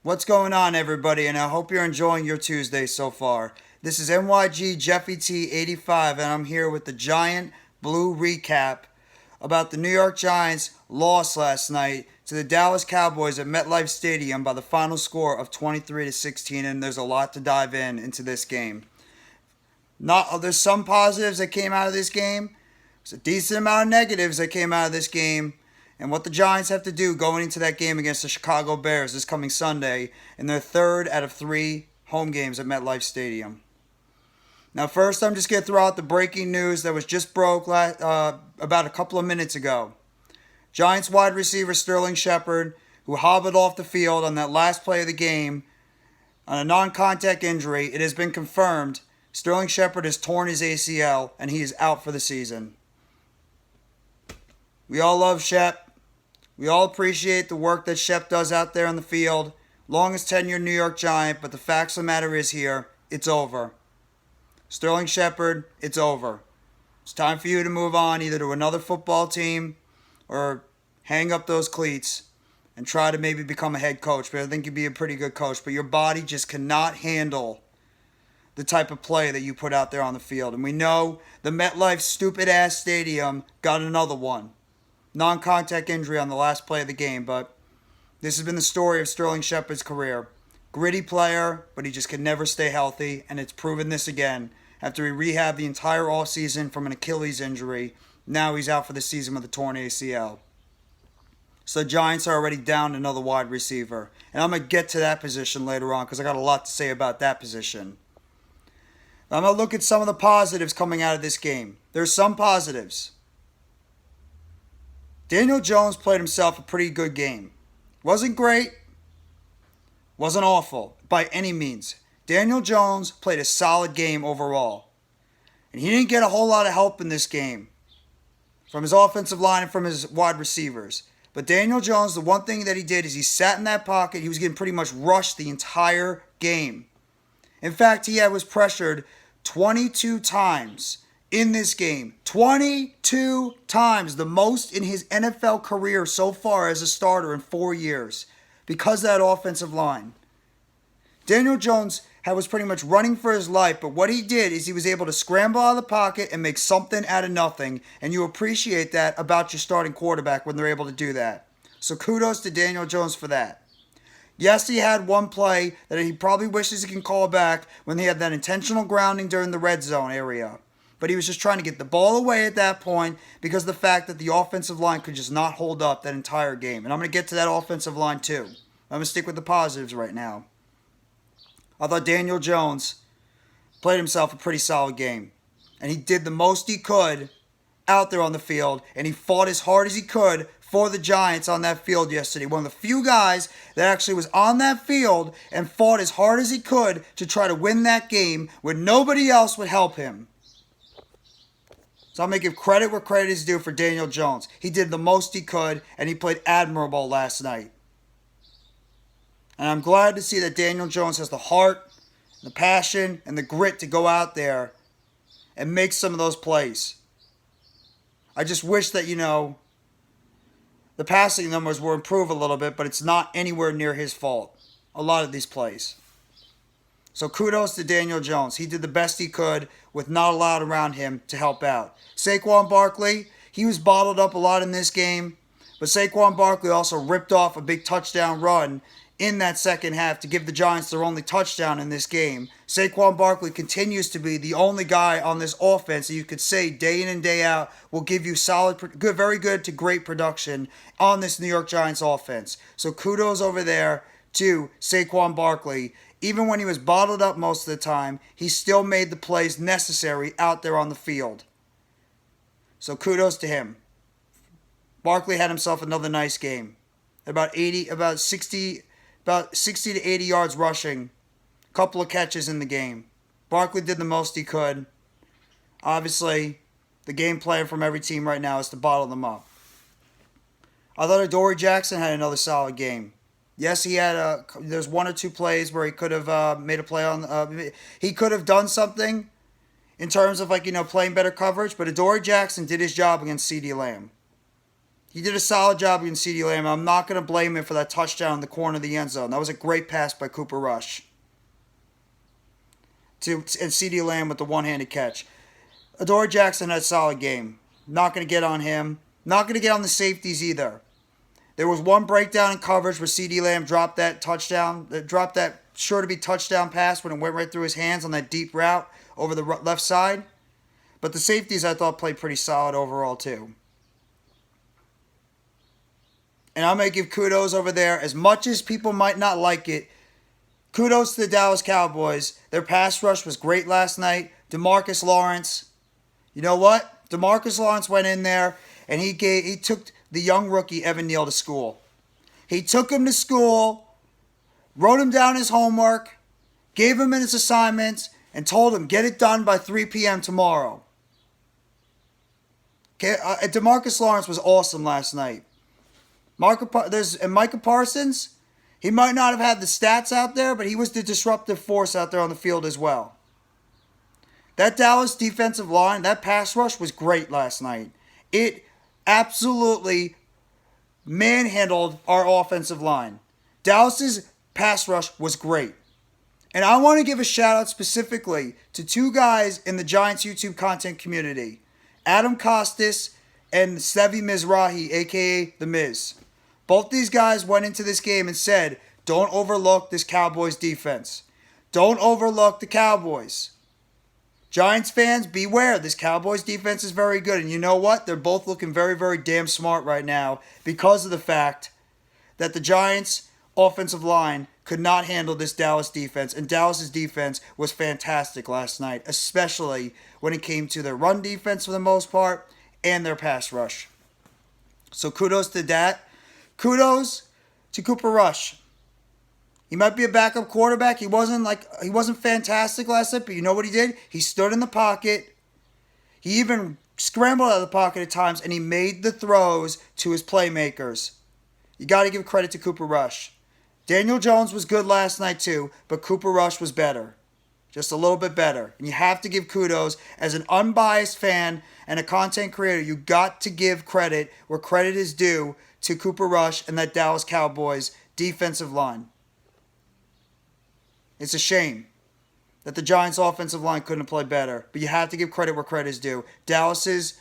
What's going on, everybody? And I hope you're enjoying your Tuesday so far. This is NYG Jeffy T 85, and I'm here with the Giant Blue recap about the New York Giants' loss last night to the Dallas Cowboys at MetLife Stadium by the final score of 23-16. And there's a lot to dive into this game. There's some positives that came out of this game. There's a decent amount of negatives that came out of this game. And what the Giants have to do going into that game against the Chicago Bears this coming Sunday in their third out of 3 home games at MetLife Stadium. Now, first, I'm just going to throw out the breaking news that was just broke about a couple of minutes ago. Giants wide receiver Sterling Shepard, who hobbled off the field on that last play of the game on a non-contact injury, it has been confirmed Sterling Shepard has torn his ACL and he is out for the season. We all love Shep. We all appreciate the work that Shep does out there on the field. Longest tenured New York Giant, but the facts of the matter is here, it's over. Sterling Shepard, it's over. It's time for you to move on either to another football team or hang up those cleats and try to maybe become a head coach. But I think you'd be a pretty good coach. But your body just cannot handle the type of play that you put out there on the field. And we know the MetLife stupid-ass stadium got another one. Non-contact injury on the last play of the game, but this has been the story of Sterling Shepard's career. Gritty player, but he just can never stay healthy, and it's proven this again. After he rehabbed the entire offseason from an Achilles injury, now he's out for the season with a torn ACL. So the Giants are already down another wide receiver, and I'm going to get to that position later on because I got a lot to say about that position. I'm going to look at some of the positives coming out of this game. There's some positives. DanielJones played himself a pretty good game. Wasn't great. Wasn't awful by any means. DanielJones played a solid game overall. And he didn't get a whole lot of help in this game from his offensive line and from his wide receivers. But DanielJones, the one thing that he did is he sat in that pocket. He was getting pretty much rushed the entire game. In fact, he was pressured 22 times in this game. 22 times, the most in his NFL career so far as a starter in 4 years because of that offensive line. DanielJones was pretty much running for his life, but what he did is he was able to scramble out of the pocket and make something out of nothing, and you appreciate that about your starting quarterback when they're able to do that. So kudos to DanielJones for that. Yes, he had one play that he probably wishes he can call back when he had that intentional grounding during the red zone area. But he was just trying to get the ball away at that point because of the fact that the offensive line could just not hold up that entire game. And I'm going to get to that offensive line too. I'm going to stick with the positives right now. I thought DanielJones played himself a pretty solid game. And he did the most he could out there on the field. And he fought as hard as he could for the Giants on that field yesterday. One of the few guys that actually was on that field and fought as hard as he could to try to win that game when nobody else would help him. So I'm going to give credit where credit is due for DanielJones. He did the most he could, and he played admirable last night. And I'm glad to see that DanielJones has the heart, the passion, and the grit to go out there and make some of those plays. I just wish that, the passing numbers will improve a little bit, but it's not anywhere near his fault, a lot of these plays. So kudos to DanielJones. He did the best he could with not a lot around him to help out. SaquonBarkley, he was bottled up a lot in this game, but SaquonBarkley also ripped off a big touchdown run in that second half to give the Giants their only touchdown in this game. SaquonBarkley continues to be the only guy on this offense that you could say day in and day out will give you solid, good, very good to great production on this New York Giants offense. So kudos over there to SaquonBarkley. Even when he was bottled up most of the time, he still made the plays necessary out there on the field. So kudos to him. Barkley had himself another nice game. About 60 to 80 yards rushing. A couple of catches in the game. Barkley did the most he could. Obviously, the game plan from every team right now is to bottle them up. I thought Adoree Jackson had another solid game. Yes, he had there's one or two plays where he could have made a play on. He could have done something in terms of playing better coverage. But Adoree Jackson did his job against CeeDeeLamb. He did a solid job against CeeDeeLamb. I'm not going to blame him for that touchdown in the corner of the end zone. That was a great pass by CooperRush. And CeeDeeLamb with the one-handed catch. Adoree Jackson had a solid game. Not going to get on him. Not going to get on the safeties either. There was one breakdown in coverage where CeeDeeLamb dropped that touchdown, dropped that sure-to-be touchdown pass when it went right through his hands on that deep route over the left side. But the safeties, I thought, played pretty solid overall, too. And I'm going to give kudos over there. As much as people might not like it, kudos to the Dallas Cowboys. Their pass rush was great last night. DeMarcusLawrence. You know what? DeMarcusLawrence went in there and he took the young rookie Evan Neal to school. He took him to school, wrote him down his homework, gave him his assignments, and told him, get it done by 3 p.m. tomorrow. Okay, DeMarcusLawrence was awesome last night. MichaParsons, he might not have had the stats out there, but he was the disruptive force out there on the field as well. That Dallas defensive line, that pass rush was great last night. It absolutely manhandled our offensive line. Dallas's pass rush was great. And I want to give a shout out specifically to two guys in the Giants YouTube content community. Adam Costas and Sevi Mizrahi, a.k.a. The Miz. Both these guys went into this game and said, don't overlook this Cowboys defense. Don't overlook the Cowboys. Giants fans, beware. This Cowboys defense is very good. And you know what? They're both looking very, very damn smart right now because of the fact that the Giants' offensive line could not handle this Dallas defense. And Dallas's defense was fantastic last night, especially when it came to their run defense for the most part and their pass rush. So kudos to that. Kudos to CooperRush. He might be a backup quarterback. He wasn't fantastic last night, but you know what he did? He stood in the pocket. He even scrambled out of the pocket at times, and he made the throws to his playmakers. You got to give credit to CooperRush. DanielJones was good last night too, but CooperRush was better. Just a little bit better. And you have to give kudos. As an unbiased fan and a content creator, you got to give credit where credit is due to CooperRush and that Dallas Cowboys defensive line. It's a shame that the Giants' offensive line couldn't play better, but you have to give credit where credit is due. Dallas's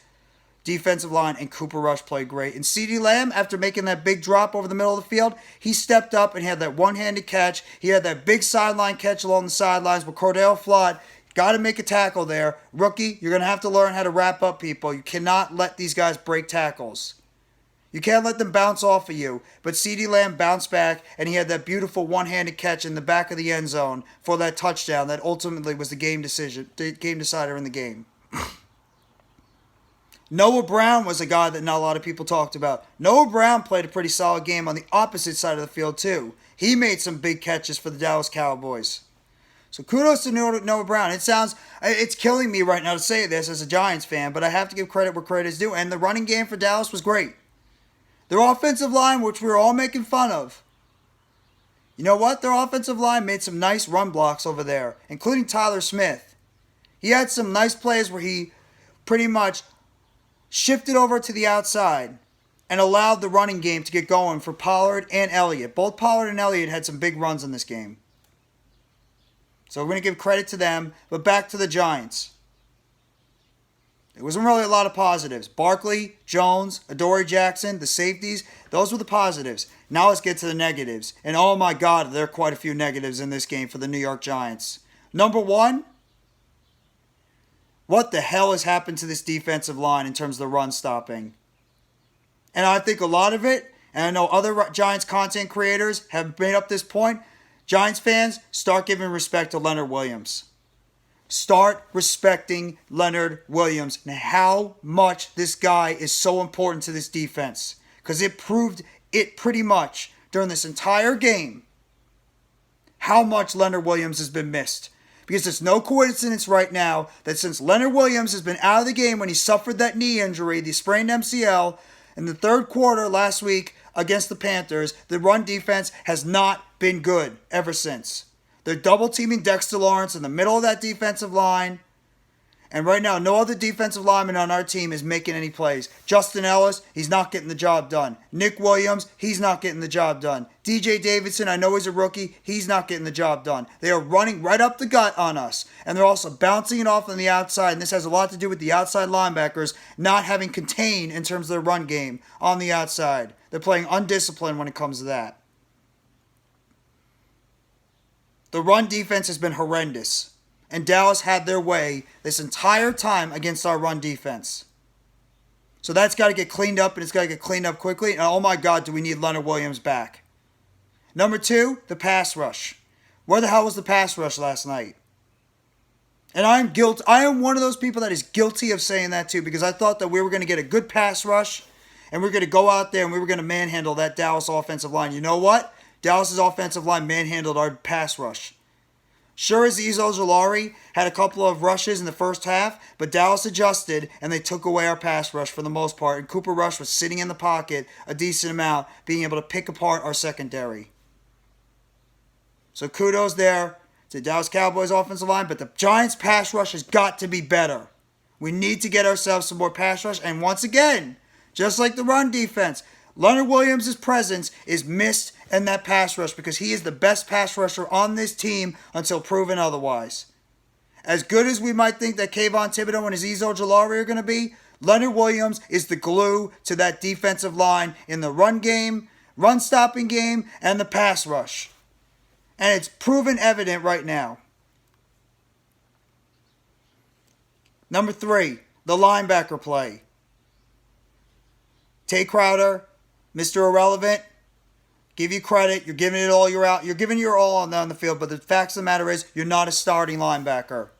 defensive line and CooperRush played great. And CeeDeeLamb, after making that big drop over the middle of the field, he stepped up and had that one-handed catch. He had that big sideline catch along the sidelines with Cordell Flott. Got to make a tackle there. Rookie, you're going to have to learn how to wrap up people. You cannot let these guys break tackles. You can't let them bounce off of you. But CeeDeeLamb bounced back, and he had that beautiful one-handed catch in the back of the end zone for that touchdown that ultimately was the game decider in the game. Noah Brown was a guy that not a lot of people talked about. Noah Brown played a pretty solid game on the opposite side of the field, too. He made some big catches for the Dallas Cowboys. So kudos to Noah Brown. It's killing me right now to say this as a Giants fan, but I have to give credit where credit is due. And the running game for Dallas was great. Their offensive line, which we were all making fun of. You know what? Their offensive line made some nice run blocks over there, including Tyler Smith. He had some nice plays where he pretty much shifted over to the outside and allowed the running game to get going for Pollard and Elliott. Both Pollard and Elliott had some big runs in this game. So we're going to give credit to them. But back to the Giants. There wasn't really a lot of positives. Barkley, Jones, Adoree Jackson, the safeties, those were the positives. Now let's get to the negatives. And oh my God, there are quite a few negatives in this game for the New York Giants. Number one, what the hell has happened to this defensive line in terms of the run stopping? And I think a lot of it, and I know other Giants content creators have made up this point, Giants fans, start giving respect to Leonard Williams. Start respecting Leonard Williams and how much this guy is so important to this defense. Because it proved it pretty much during this entire game how much Leonard Williams has been missed. Because it's no coincidence right now that since Leonard Williams has been out of the game when he suffered that knee injury, the sprained MCL, in the third quarter last week against the Panthers, the run defense has not been good ever since. They're double-teaming Dexter Lawrence in the middle of that defensive line. And right now, no other defensive lineman on our team is making any plays. Justin Ellis, he's not getting the job done. Nick Williams, he's not getting the job done. DJ Davidson, I know he's a rookie, he's not getting the job done. They are running right up the gut on us. And they're also bouncing it off on the outside. And this has a lot to do with the outside linebackers not having contained in terms of their run game on the outside. They're playing undisciplined when it comes to that. The run defense has been horrendous. And Dallas had their way this entire time against our run defense. So that's got to get cleaned up, and it's got to get cleaned up quickly. And oh my God, do we need Leonard Williams back. Number 2, the pass rush. Where the hell was the pass rush last night? And I am one of those people that is guilty of saying that too, because I thought that we were going to get a good pass rush, and we were going to go out there and we were going to manhandle that Dallas offensive line. You know what? Dallas's offensive line manhandled our pass rush. Sure, Azeez Ojulari had a couple of rushes in the first half, but Dallas adjusted and they took away our pass rush for the most part. And CooperRush was sitting in the pocket a decent amount, being able to pick apart our secondary. So kudos there to Dallas Cowboys offensive line, but the Giants pass rush has got to be better. We need to get ourselves some more pass rush. And once again, just like the run defense, Leonard Williams' presence is missed in that pass rush because he is the best pass rusher on this team until proven otherwise. As good as we might think that Kayvon Thibodeau and Azeez Ojulari are going to be, Leonard Williams is the glue to that defensive line in the run game, run-stopping game, and the pass rush. And it's proven evident right now. Number 3, the linebacker play. Tay Crowder, Mr. Irrelevant, give you credit. You're giving it all. You're giving your all on the field. But the fact of the matter is, you're not a starting linebacker,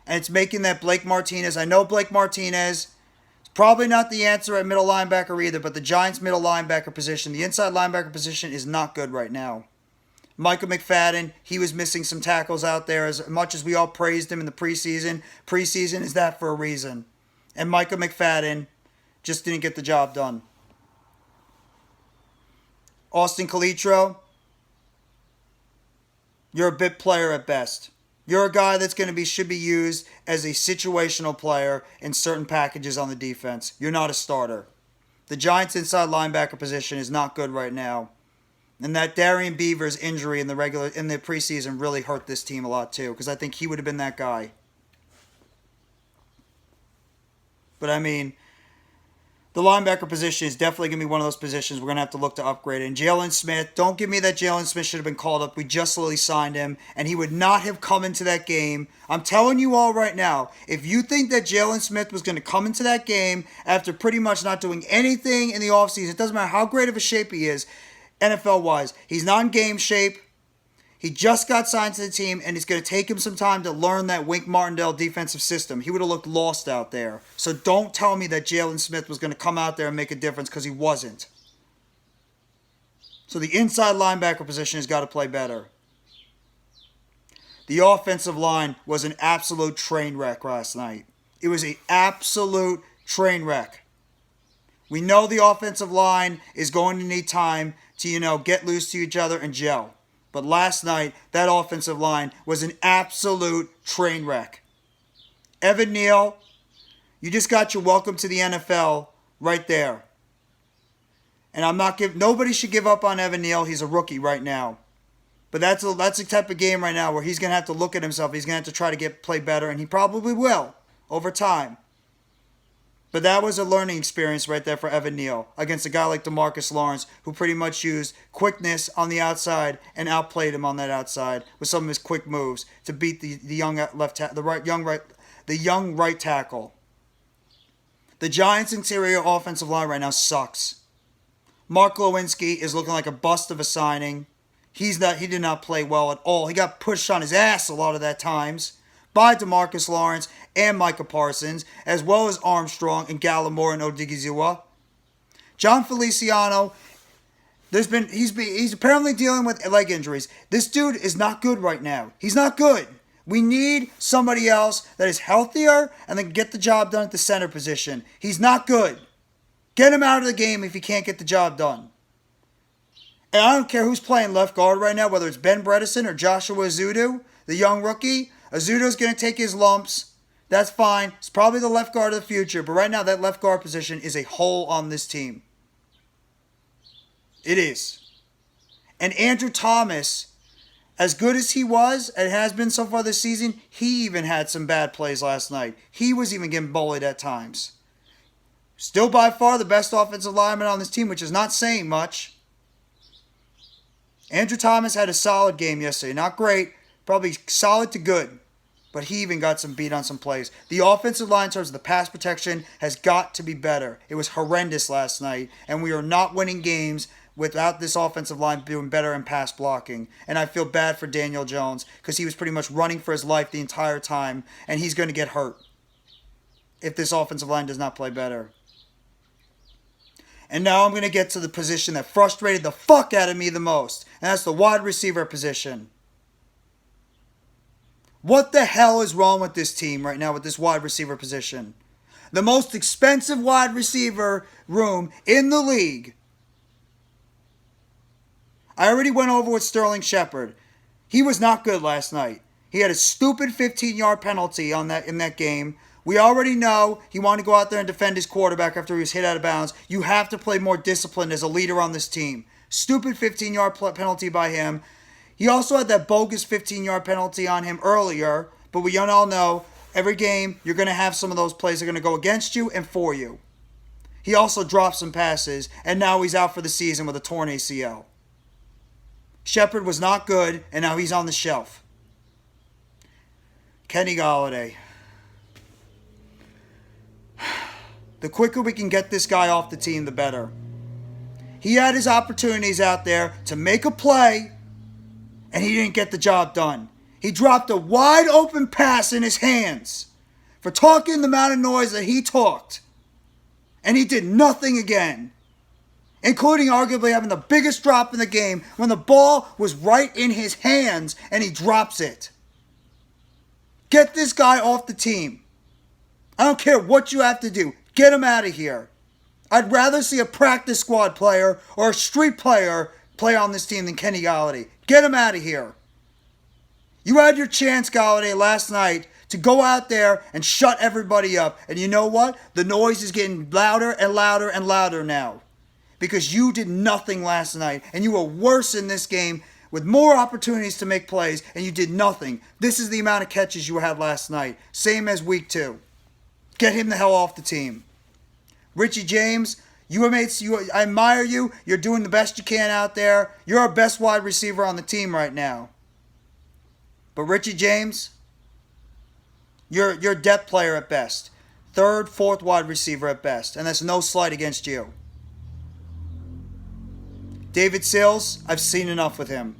and it's making that Blake Martinez. I know Blake Martinez is probably not the answer at middle linebacker either. But the Giants' middle linebacker position, the inside linebacker position, is not good right now. Micah McFadden, he was missing some tackles out there. As much as we all praised him in the preseason, preseason is that for a reason. And Micah McFadden just didn't get the job done. Austin Calitro, you're a bit player at best. You're a guy that's should be used as a situational player in certain packages on the defense. You're not a starter. The Giants' inside linebacker position is not good right now. And that Darian Beavers injury in the preseason really hurt this team a lot too, because I think he would have been that guy. But I mean, the linebacker position is definitely going to be one of those positions we're going to have to look to upgrade. And Jaylen Smith, don't give me that Jaylen Smith should have been called up. We just literally signed him, and he would not have come into that game. I'm telling you all right now, if you think that Jaylen Smith was going to come into that game after pretty much not doing anything in the offseason, it doesn't matter how great of a shape he is, NFL-wise, he's not in game shape. He just got signed to the team, and it's going to take him some time to learn that Wink Martindale defensive system. He would have looked lost out there. So don't tell me that Jaylen Smith was going to come out there and make a difference, because he wasn't. So the inside linebacker position has got to play better. The offensive line was an absolute train wreck last night. It was an absolute train wreck. We know the offensive line is going to need time to, get loose to each other and gel. But last night, that offensive line was an absolute train wreck. Evan Neal, you just got your welcome to the NFL right there. And nobody should give up on Evan Neal. He's a rookie right now. But that's the type of game right now where he's going to have to look at himself. He's going to have to try to play better, and he probably will over time. But that was a learning experience right there for Evan Neal against a guy like DeMarcusLawrence, who pretty much used quickness on the outside and outplayed him on that outside with some of his quick moves to beat the young right tackle. The Giants' interior offensive line right now sucks. Mark Lewinsky is looking like a bust of a signing. He did not play well at all. He got pushed on his ass a lot of that times by DeMarcusLawrence and MichaParsons, as well as Armstrong and Gallimore and Odigizua. John Feliciano, he's apparently dealing with leg injuries. This dude is not good right now. He's not good. We need somebody else that is healthier and then get the job done at the center position. He's not good. Get him out of the game if he can't get the job done. And I don't care who's playing left guard right now, whether it's Ben Bredesen or Joshua Azudu, the young rookie. Azudu's going to take his lumps. That's fine. It's probably the left guard of the future, but right now that left guard position is a hole on this team. It is. And Andrew Thomas, as good as he was and has been so far this season, he even had some bad plays last night. He was even getting bullied at times. Still by far the best offensive lineman on this team, which is not saying much. Andrew Thomas had a solid game yesterday. Not great, probably solid to good. But he even got some beat on some plays. The offensive line in terms of the pass protection has got to be better. It was horrendous last night, and we are not winning games without this offensive line doing better in pass blocking. And I feel bad for DanielJones because he was pretty much running for his life the entire time, and he's going to get hurt if this offensive line does not play better. And now I'm going to get to the position that frustrated the fuck out of me the most, and that's the wide receiver position. What the hell is wrong with this team right now with this wide receiver position? The most expensive wide receiver room in the league. I already went over with Sterling Shepard. He was not good last night. He had a stupid 15-yard penalty in that game. We already know he wanted to go out there and defend his quarterback after he was hit out of bounds. You have to play more disciplined as a leader on this team. Stupid 15-yard penalty by him. He also had that bogus 15-yard penalty on him earlier, but we all know every game you're going to have some of those plays that are going to go against you and for you. He also dropped some passes, and now he's out for the season with a torn ACL. Shepard was not good, and now he's on the shelf. Kenny Golladay. The quicker we can get this guy off the team, the better. He had his opportunities out there to make a play, and he didn't get the job done. He dropped a wide open pass in his hands for talking the amount of noise that he talked. And he did nothing again, including arguably having the biggest drop in the game when the ball was right in his hands and he drops it. Get this guy off the team. I don't care what you have to do. Get him out of here. I'd rather see a practice squad player or a street player play on this team than Kenny Golladay. Get him out of here. You had your chance, Golladay, last night to go out there and shut everybody up. And you know what? The noise is getting louder and louder and louder now. Because you did nothing last night. And you were worse in this game with more opportunities to make plays. And you did nothing. This is the amount of catches you had last night. Same as week 2. Get him the hell off the team. Richie James, I admire you. You're doing the best you can out there. You're our best wide receiver on the team right now. But Richie James, you're a depth player at best. 3rd, 4th wide receiver at best. And that's no slight against you. David Sills, I've seen enough with him.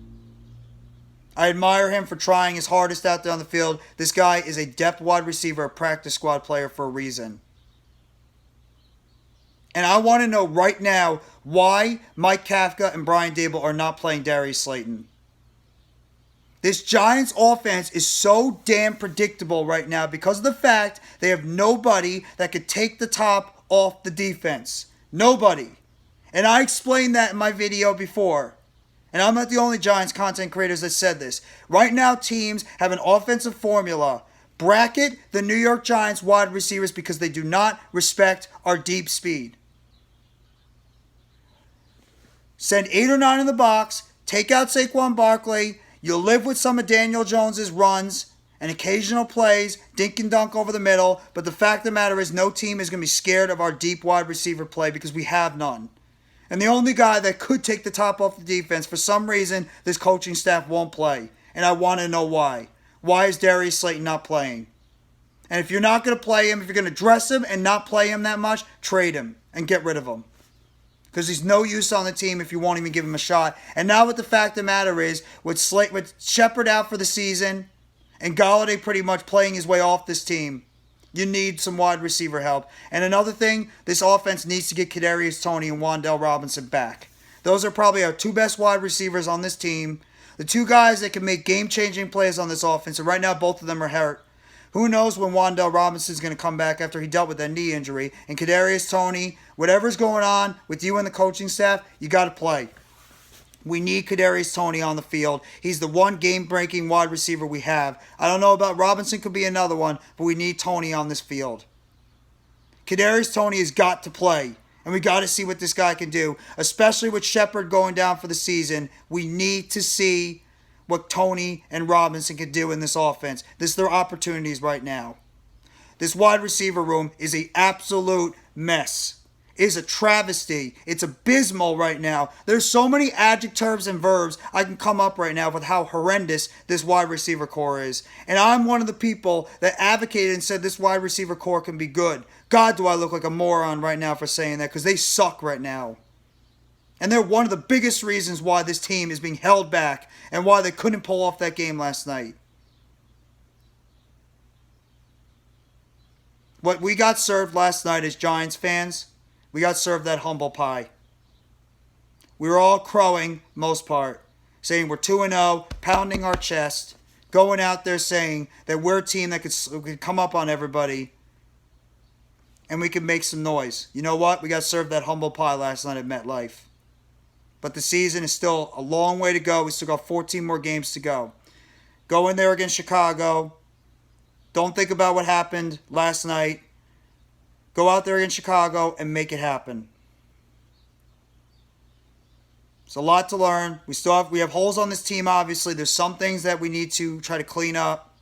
I admire him for trying his hardest out there on the field. This guy is a depth wide receiver, a practice squad player for a reason. And I want to know right now why Mike Kafka and Brian Dable are not playing Darius Slayton. This Giants offense is so damn predictable right now because of the fact they have nobody that could take the top off the defense. Nobody. And I explained that in my video before. And I'm not the only Giants content creators that said this. Right now, teams have an offensive formula. Bracket the New York Giants wide receivers because they do not respect our deep speed. Send 8 or 9 in the box. Take out SaquonBarkley. You'll live with some of DanielJones' runs and occasional plays, dink and dunk over the middle. But the fact of the matter is no team is going to be scared of our deep wide receiver play because we have none. And the only guy that could take the top off the defense, for some reason, this coaching staff won't play. And I want to know why. Why is Darius Slayton not playing? And if you're not going to play him, if you're going to dress him and not play him that much, trade him and get rid of him. Because he's no use on the team if you won't even give him a shot. And now what the fact of the matter is, with Shepard out for the season and Golladay pretty much playing his way off this team, you need some wide receiver help. And another thing, this offense needs to get Kadarius Toney and Wan'Dale Robinson back. Those are probably our 2 best wide receivers on this team. The 2 guys that can make game-changing plays on this offense. And right now, both of them are hurt. Who knows when Wan'Dale Robinson is going to come back after he dealt with that knee injury. And Kadarius Toney, whatever's going on with you and the coaching staff, you got to play. We need Kadarius Toney on the field. He's the one game-breaking wide receiver we have. I don't know about Robinson, could be another one, but we need Toney on this field. Kadarius Toney has got to play, and we got to see what this guy can do, especially with Shepard going down for the season. We need to see what Toney and Robinson can do in this offense. This is their opportunities right now. This wide receiver room is an absolute mess. It is a travesty. It's abysmal right now. There's so many adjectives and verbs I can come up right now with how horrendous this wide receiver core is. And I'm one of the people that advocated and said this wide receiver core can be good. God, do I look like a moron right now for saying that, because they suck right now. And they're one of the biggest reasons why this team is being held back and why they couldn't pull off that game last night. What we got served last night as Giants fans, we got served that humble pie. We were all crowing, most part, saying we're 2-0, pounding our chest, going out there saying that we're a team that could come up on everybody and we can make some noise. You know what? We got served that humble pie last night at MetLife. But the season is still a long way to go. We still got 14 more games to go. Go in there against Chicago. Don't think about what happened last night. Go out there against Chicago and make it happen. It's a lot to learn. We have holes on this team, obviously. There's some things that we need to try to clean up.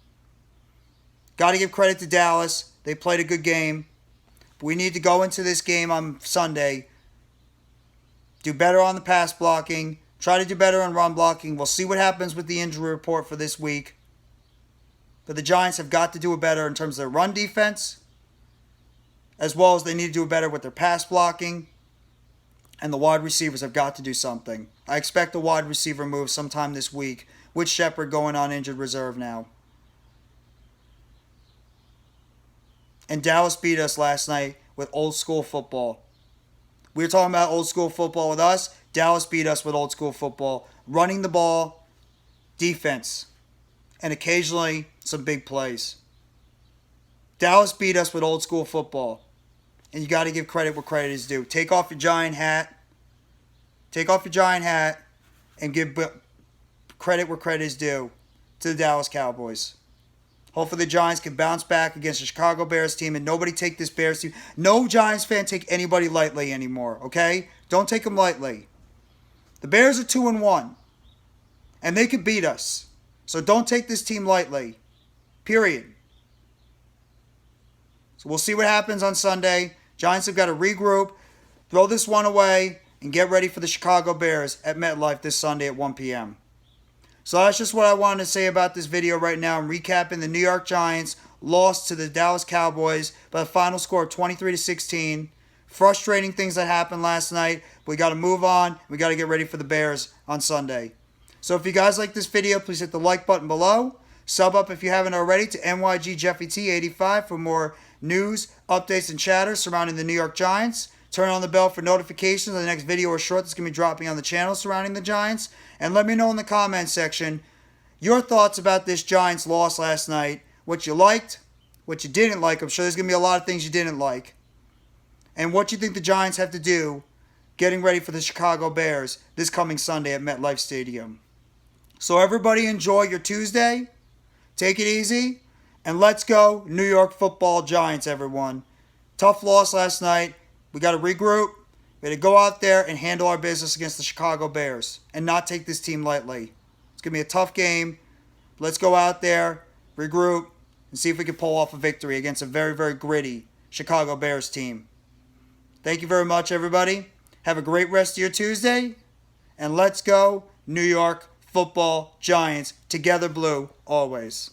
Got to give credit to Dallas. They played a good game. But we need to go into this game on Sunday, do better on the pass blocking, try to do better on run blocking. We'll see what happens with the injury report for this week. But the Giants have got to do it better in terms of their run defense, as well as they need to do better with their pass blocking. And the wide receivers have got to do something. I expect a wide receiver move sometime this week, with Shepard going on injured reserve now. And Dallas beat us last night with old school football. We were talking about old school football with us. Dallas beat us with old school football. Running the ball, defense, and occasionally some big plays. Dallas beat us with old school football. And you got to give credit where credit is due. Take off your giant hat. Take off your giant hat and give credit where credit is due to the Dallas Cowboys. Hopefully the Giants can bounce back against the Chicago Bears team and nobody take this Bears team. No Giants fan take anybody lightly anymore, okay? Don't take them lightly. The Bears are 2-1, and they could beat us. So don't take this team lightly, period. So we'll see what happens on Sunday. Giants have got to regroup, throw this one away, and get ready for the Chicago Bears at MetLife this Sunday at 1 p.m. So that's just what I wanted to say about this video right now. I'm recapping the New York Giants lost to the Dallas Cowboys by a final score of 23-16. Frustrating things that happened last night. We got to move on. We got to get ready for the Bears on Sunday. So if you guys like this video, please hit the like button below. Sub up if you haven't already to NYGJeffyT85 for more news, updates, and chatter surrounding the New York Giants. Turn on the bell for notifications of the next video or short that's going to be dropping on the channel surrounding the Giants. And let me know in the comments section your thoughts about this Giants loss last night. What you liked, what you didn't like. I'm sure there's going to be a lot of things you didn't like. And what you think the Giants have to do getting ready for the Chicago Bears this coming Sunday at MetLife Stadium. So everybody enjoy your Tuesday. Take it easy. And let's go New York Football Giants, everyone. Tough loss last night. We got to regroup. We got to go out there and handle our business against the Chicago Bears and not take this team lightly. It's going to be a tough game. Let's go out there, regroup, and see if we can pull off a victory against a very, very gritty Chicago Bears team. Thank you very much, everybody. Have a great rest of your Tuesday. And let's go New York Football Giants. Together blue, always.